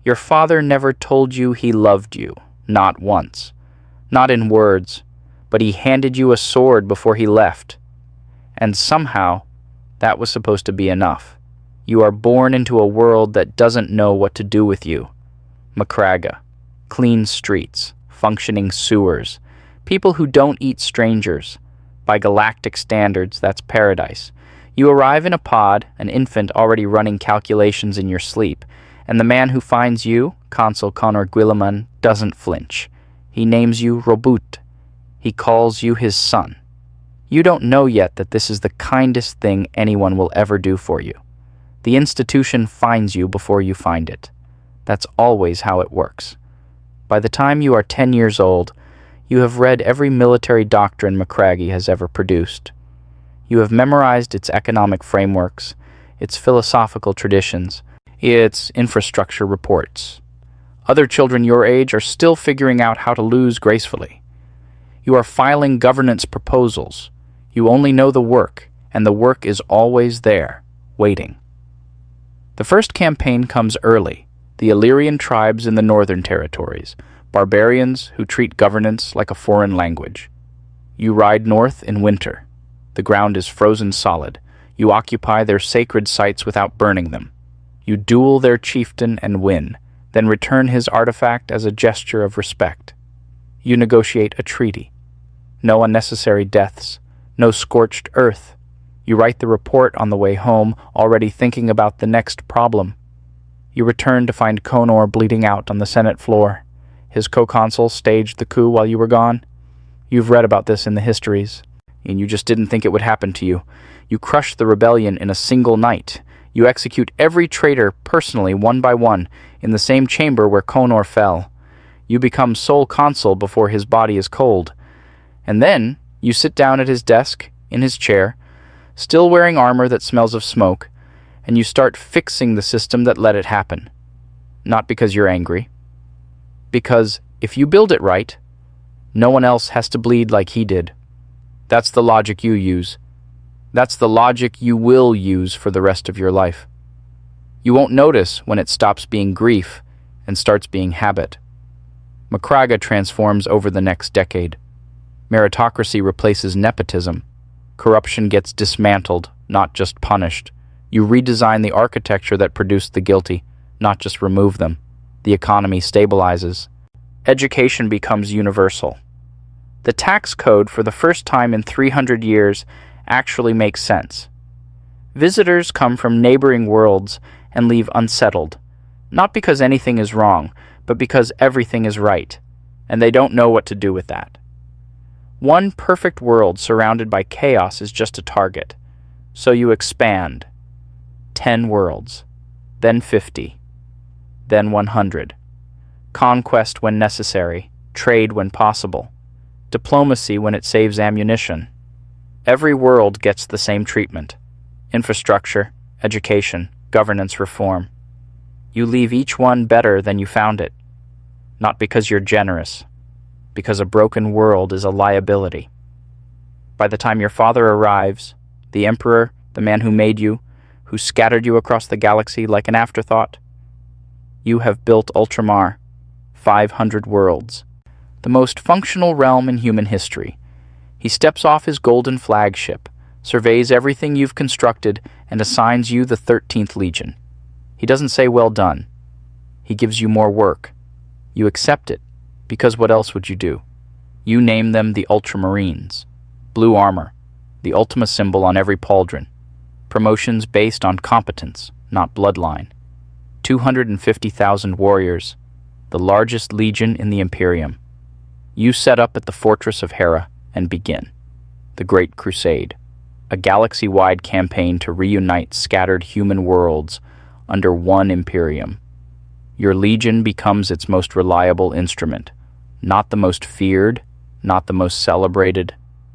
Your father never told you he loved you, not once. Not in words, but he handed you a sword before he left. And somehow, that was supposed to be enough. You are born into a world that doesn't know what to do with you. Macraga, clean streets, functioning sewers, people who don't eat strangers. By galactic standards, that's paradise. You arrive in a pod, an infant already running calculations in your sleep, and the man who finds you, Consul Connor Guilliman, doesn't flinch. He names you Roboute. He calls you his son. You don't know yet that this is the kindest thing anyone will ever do for you. The institution finds you before you find it. That's always how it works. By the time you are 10 years old, you have read every military doctrine Macragge has ever produced. You have memorized its economic frameworks, its philosophical traditions, its infrastructure reports. Other children your age are still figuring out how to lose gracefully. You are filing governance proposals. You only know the work, and the work is always there, waiting. The first campaign comes early. The Illyrian tribes in the northern territories, barbarians who treat governance like a foreign language. You ride north in winter. The ground is frozen solid. You occupy their sacred sites without burning them. You duel their chieftain and win, then return his artifact as a gesture of respect. You negotiate a treaty. No unnecessary deaths, no scorched earth. You write the report on the way home, already thinking about the next problem. You return to find Connor bleeding out on the Senate floor. His co-consul staged the coup while you were gone. You've read about this in the histories, and you just didn't think it would happen to you. You crush the rebellion in a single night. You execute every traitor personally, one by one, in the same chamber where Connor fell. You become sole consul before his body is cold. And then you sit down at his desk, in his chair, still wearing armor that smells of smoke, and you start fixing the system that let it happen. Not because you're angry. Because if you build it right, no one else has to bleed like he did. That's the logic you use. That's the logic you will use for the rest of your life. You won't notice when it stops being grief and starts being habit. Macragge transforms over the next decade. Meritocracy replaces nepotism. Corruption gets dismantled, not just punished. You redesign the architecture that produced the guilty, not just remove them. The economy stabilizes. Education becomes universal. The tax code, for the first time in 300 years, actually makes sense. Visitors come from neighboring worlds and leave unsettled, not because anything is wrong, but because everything is right, and they don't know what to do with that. One perfect world surrounded by chaos is just a target, so you expand. 10 worlds, then 50, then 100. Conquest when necessary, trade when possible, diplomacy when it saves ammunition. Every world gets the same treatment. Infrastructure, education, governance reform. You leave each one better than you found it. Not because you're generous, because a broken world is a liability. By the time your father arrives, the Emperor, the man who made you, who scattered you across the galaxy like an afterthought, you have built Ultramar, 500 worlds, the most functional realm in human history. He steps off his golden flagship, surveys everything you've constructed, and assigns you the 13th Legion. He doesn't say, "Well done." He gives you more work. You accept it, because what else would you do? You name them the Ultramarines. Blue armor, the Ultima symbol on every pauldron. Promotions based on competence, not bloodline. 250,000 warriors, the largest legion in the Imperium. You set up at the Fortress of Hera and begin. The Great Crusade, a galaxy-wide campaign to reunite scattered human worlds under one Imperium. Your legion becomes its most reliable instrument, not the most feared, not the most celebrated.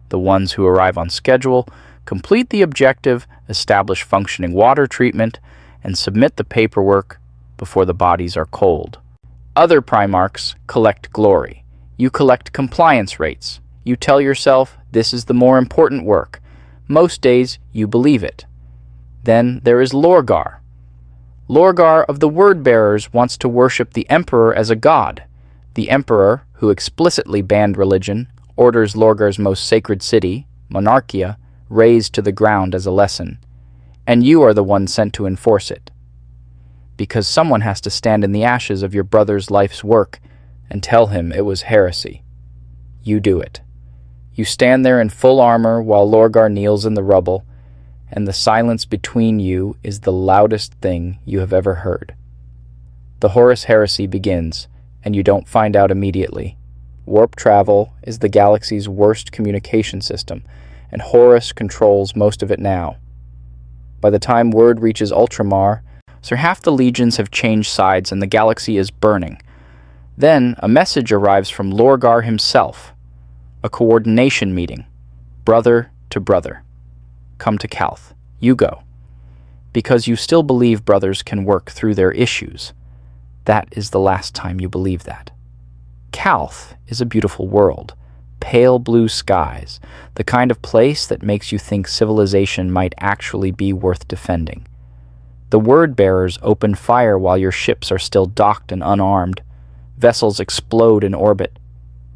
The ones who arrive on schedule, complete the objective, establish functioning water treatment, and submit the paperwork before the bodies are cold. Other Primarchs collect glory. You collect compliance rates. You tell yourself this is the more important work. Most days you believe it. Then there is Lorgar. Lorgar of the Word-Bearers wants to worship the Emperor as a god. The Emperor, who explicitly banned religion, orders Lorgar's most sacred city, Monarchia, razed to the ground as a lesson. And you are the one sent to enforce it. Because someone has to stand in the ashes of your brother's life's work and tell him it was heresy. You do it. You stand there in full armor while Lorgar kneels in the rubble, and the silence between you is the loudest thing you have ever heard. The Horus heresy begins, and you don't find out immediately. Warp travel is the galaxy's worst communication system, and Horus controls most of it now. By the time word reaches Ultramar, half the legions have changed sides and the galaxy is burning. Then a message arrives from Lorgar himself. A coordination meeting. Brother to brother. Come to Calth. You go. Because you still believe brothers can work through their issues. That is the last time you believe that. Calth is a beautiful world. Pale blue skies. The kind of place that makes you think civilization might actually be worth defending. The Word-Bearers open fire while your ships are still docked and unarmed. Vessels explode in orbit.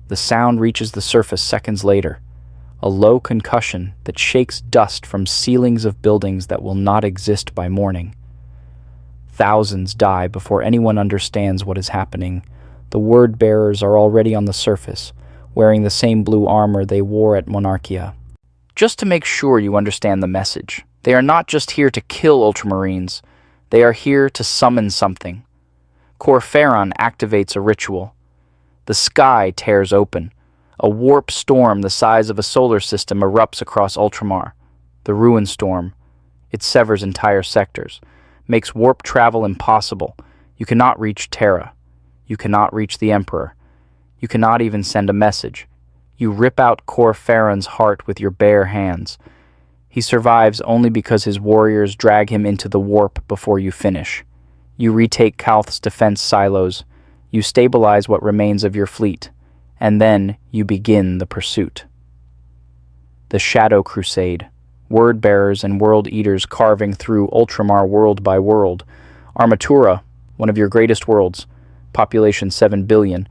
The sound reaches the surface seconds later. A low concussion that shakes dust from ceilings of buildings that will not exist by morning. Thousands die before anyone understands what is happening. The Word-Bearers are already on the surface, wearing the same blue armor they wore at Monarchia. Just to make sure you understand the message, they are not just here to kill Ultramarines. They are here to summon something. Corpheron activates a ritual. The sky tears open. A warp storm the size of a solar system erupts across Ultramar. The Ruin Storm. It severs entire sectors, makes warp travel impossible. You cannot reach Terra. You cannot reach the Emperor. You cannot even send a message. You rip out Corpheron's heart with your bare hands. He survives only because his warriors drag him into the warp before you finish. You retake Calth's defense silos. You stabilize what remains of your fleet. And then you begin the pursuit. The Shadow Crusade. Word-Bearers and World-Eaters carving through Ultramar world by world. Armatura, one of your greatest worlds, population 7 billion,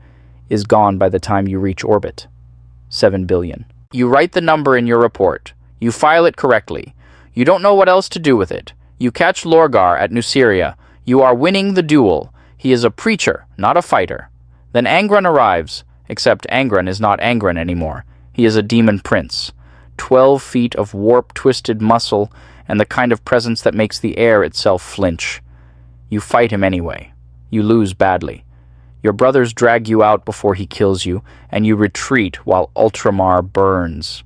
is gone by the time you reach orbit. 7 billion. You write the number in your report. You file it correctly. You don't know what else to do with it. You catch Lorgar at Nuceria. You are winning the duel. He is a preacher, not a fighter. Then Angron arrives, except Angron is not Angron anymore. He is a demon prince. 12 feet of warp-twisted muscle and the kind of presence that makes the air itself flinch. You fight him anyway. You lose badly. Your brothers drag you out before he kills you, and you retreat while Ultramar burns.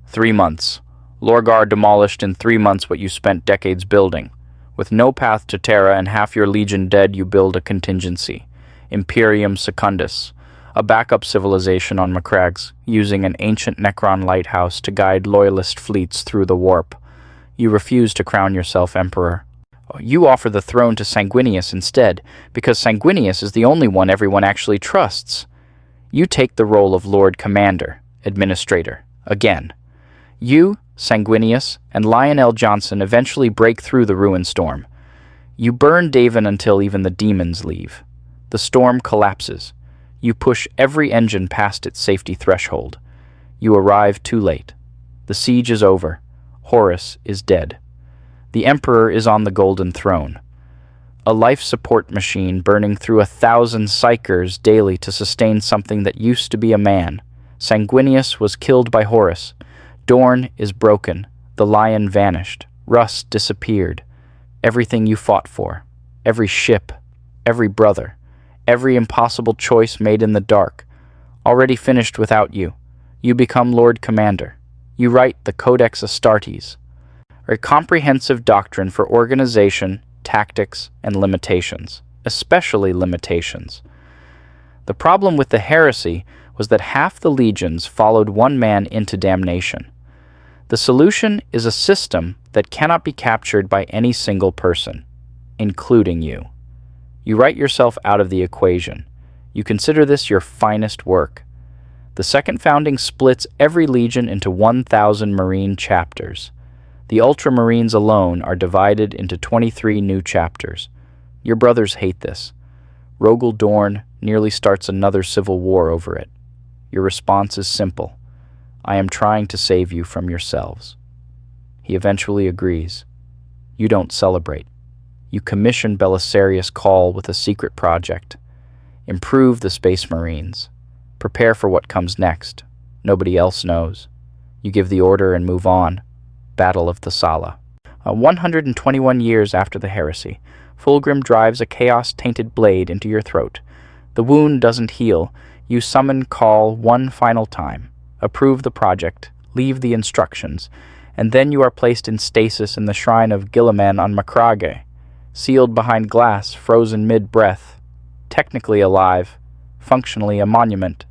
3 months. Lorgar demolished in 3 months what you spent decades building. With no path to Terra and half your legion dead, you build a contingency. Imperium Secundus, a backup civilization on Macrags, using an ancient Necron lighthouse to guide loyalist fleets through the warp. You refuse to crown yourself emperor. You offer the throne to Sanguinius instead, because Sanguinius is the only one everyone actually trusts. You take the role of Lord Commander, Administrator, again. You, Sanguinius, and Lionel Johnson eventually break through the Ruin Storm. You burn Davin until even the demons leave. The storm collapses. You push every engine past its safety threshold. You arrive too late. The siege is over. Horus is dead. The Emperor is on the Golden Throne. A life support machine burning through 1,000 psychers daily to sustain something that used to be a man. Sanguinius was killed by Horus. Dorn is broken. The lion vanished. Russ disappeared. Everything you fought for. Every ship. Every brother. Every impossible choice made in the dark. Already finished without you. You become Lord Commander. You write the Codex Astartes, a comprehensive doctrine for organization, tactics, and limitations, especially limitations. The problem with the heresy was that half the legions followed one man into damnation. The solution is a system that cannot be captured by any single person, including you. You write yourself out of the equation. You consider this your finest work. The Second Founding splits every legion into 1,000 Marine chapters. The Ultramarines alone are divided into 23 new chapters. Your brothers hate this. Rogel Dorn nearly starts another civil war over it. Your response is simple. I am trying to save you from yourselves. He eventually agrees. You don't celebrate. You commission Belisarius Call with a secret project. Improve the Space Marines. Prepare for what comes next. Nobody else knows. You give the order and move on. Battle of Thessala. 121 years after the heresy, Fulgrim drives a chaos-tainted blade into your throat. The wound doesn't heal. You summon Call one final time. Approve the project. Leave the instructions. And then you are placed in stasis in the shrine of Guilliman on Macrage, sealed behind glass, frozen mid-breath, technically alive, functionally a monument.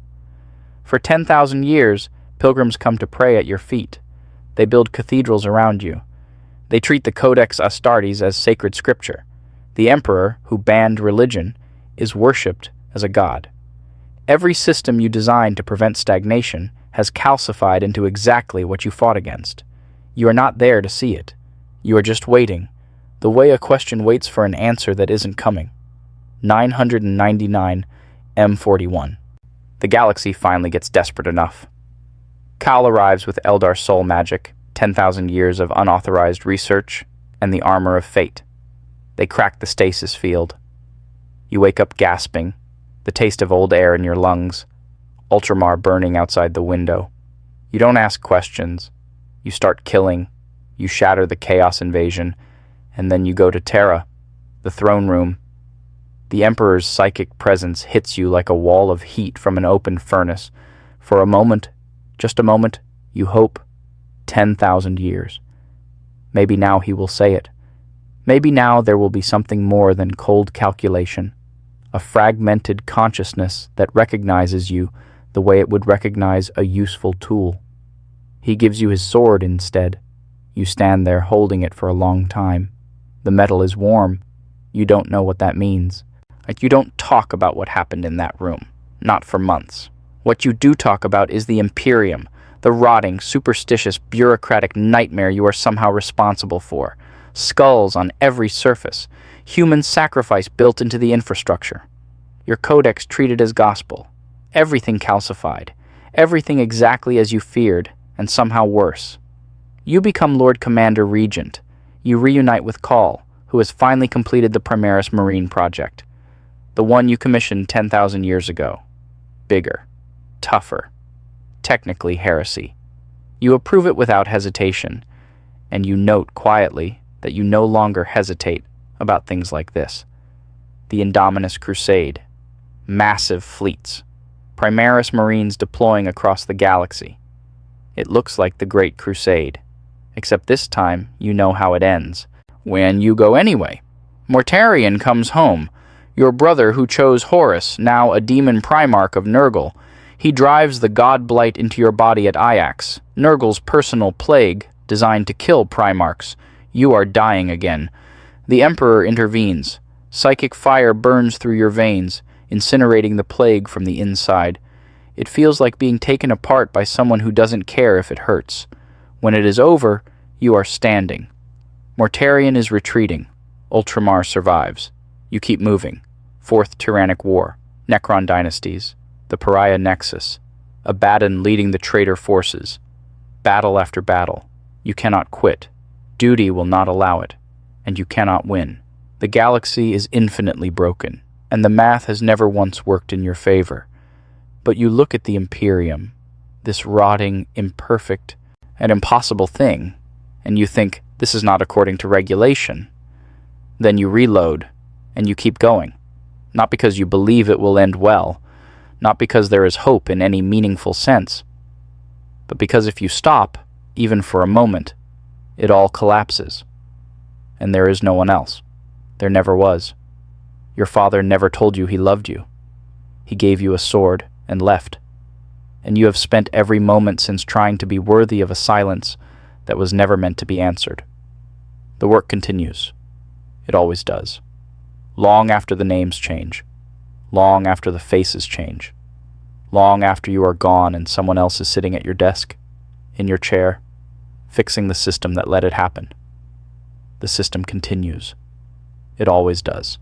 For 10,000 years, pilgrims come to pray at your feet. They build cathedrals around you. They treat the Codex Astartes as sacred scripture. The emperor, who banned religion, is worshipped as a god. Every system you designed to prevent stagnation has calcified into exactly what you fought against. You are not there to see it. You are just waiting, the way a question waits for an answer that isn't coming. 999 M41. The galaxy finally gets desperate enough. Kal arrives with Eldar soul magic, 10,000 years of unauthorized research, and the armor of fate. They crack the stasis field. You wake up gasping, the taste of old air in your lungs, Ultramar burning outside the window. You don't ask questions. You start killing. You shatter the Chaos Invasion, and then you go to Terra, the throne room. The Emperor's psychic presence hits you like a wall of heat from an open furnace. For a moment, just a moment, you hope. 10,000 years. Maybe now he will say it. Maybe now there will be something more than cold calculation, a fragmented consciousness that recognizes you the way it would recognize a useful tool. He gives you his sword instead. You stand there holding it for a long time. The metal is warm. You don't know what that means. You don't talk about what happened in that room. Not for months. What you do talk about is the Imperium, the rotting, superstitious, bureaucratic nightmare you are somehow responsible for. Skulls on every surface. Human sacrifice built into the infrastructure. Your codex treated as gospel. Everything calcified. Everything exactly as you feared, and somehow worse. You become Lord Commander Regent. You reunite with Call, who has finally completed the Primaris Marine project. The one you commissioned 10,000 years ago. Bigger. Tougher. Technically heresy. You approve it without hesitation, and you note quietly that you no longer hesitate about things like this. The Indominus Crusade. Massive fleets. Primaris Marines deploying across the galaxy. It looks like the Great Crusade, except this time you know how it ends. When you go anyway. Mortarion comes home. Your brother who chose Horus, now a demon Primarch of Nurgle. He drives the god blight into your body at Ajax, Nurgle's personal plague, designed to kill Primarchs. You are dying again. The Emperor intervenes. Psychic fire burns through your veins, incinerating the plague from the inside. It feels like being taken apart by someone who doesn't care if it hurts. When it is over, you are standing. Mortarion is retreating. Ultramar survives. You keep moving. Fourth Tyrannic War. Necron Dynasties. The Pariah Nexus. Abaddon leading the traitor forces. Battle after battle. You cannot quit. Duty will not allow it. And you cannot win. The galaxy is infinitely broken, and the math has never once worked in your favor. But you look at the Imperium, this rotting, imperfect, and impossible thing, and you think, this is not according to regulation. Then you reload, and you keep going. Not because you believe it will end well, not because there is hope in any meaningful sense, but because if you stop, even for a moment, it all collapses. And there is no one else. There never was. Your father never told you he loved you. He gave you a sword and left. And you have spent every moment since trying to be worthy of a silence that was never meant to be answered. The work continues. It always does. Long after the names change. Long after the faces change. Long after you are gone and someone else is sitting at your desk, in your chair, fixing the system that let it happen. The system continues. It always does.